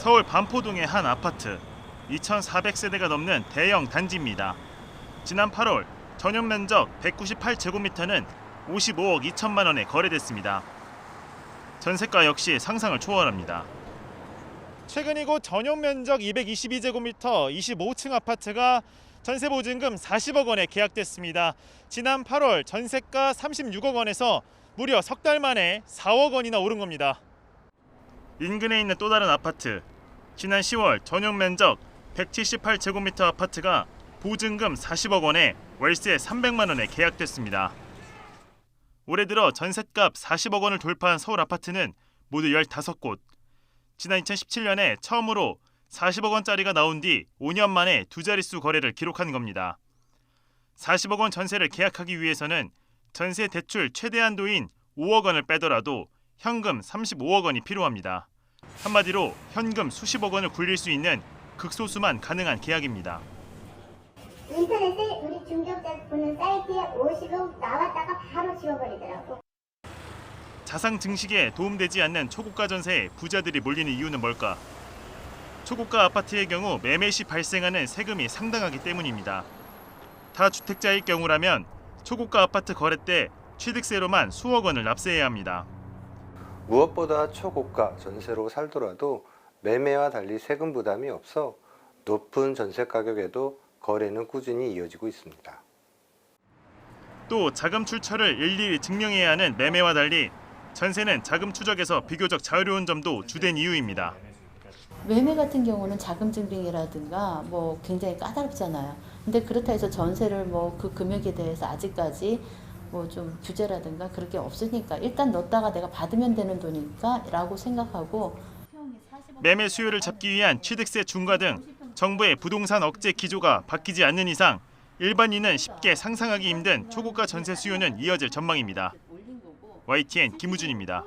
서울 반포동의 한 아파트. 2,400세대가 넘는 대형 단지입니다. 지난 8월 전용 면적 198제곱미터는 55억 2천만 원에 거래됐습니다. 전세가 역시 상상을 초월합니다. 최근 이곳 전용 면적 222제곱미터 25층 아파트가 전세 보증금 40억 원에 계약됐습니다. 지난 8월 전세가 36억 원에서 무려 석 달 만에 4억 원이나 오른 겁니다. 인근에 있는 또 다른 아파트. 지난 10월 전용 면적 178제곱미터 아파트가 보증금 40억 원에 월세 300만 원에 계약됐습니다. 올해 들어 전셋값 40억 원을 돌파한 서울 아파트는 모두 15곳. 지난 2017년에 처음으로 40억 원짜리가 나온 뒤 5년 만에 두 자릿수 거래를 기록한 겁니다. 40억 원 전세를 계약하기 위해서는 전세 대출 최대 한도인 5억 원을 빼더라도 현금 35억 원이 필요합니다. 한마디로 현금 수십억 원을 굴릴 수 있는 극소수만 가능한 계약입니다. 인터넷에 우리 중개업자 보는 사이트에 50억 나왔다가 바로 지워버리더라고. 자상 증식에 도움되지 않는 초고가 전세에 부자들이 몰리는 이유는 뭘까? 초고가 아파트의 경우 매매 시 발생하는 세금이 상당하기 때문입니다. 다주택자일 경우라면 초고가 아파트 거래 때 취득세로만 수억 원을 납세해야 합니다. 무엇보다 초고가 전세로 살더라도 매매와 달리 세금 부담이 없어 높은 전세 가격에도 거래는 꾸준히 이어지고 있습니다. 또 자금 출처를 일일이 증명해야 하는 매매와 달리 전세는 자금 추적에서 비교적 자유로운 점도 주된 이유입니다. 매매 같은 경우는 자금 증빙이라든가 굉장히 까다롭잖아요. 근데 그렇다 해서 전세를 그 금액에 대해서 아직까지 좀 규제라든가 그렇게 없으니까 일단 넣었다가 내가 받으면 되는 돈이니까 라고 생각하고 매매 수요를 잡기 위한 취득세 중과 등 정부의 부동산 억제 기조가 바뀌지 않는 이상 일반인은 쉽게 상상하기 힘든 초고가 전세 수요는 이어질 전망입니다. YTN 김우준입니다.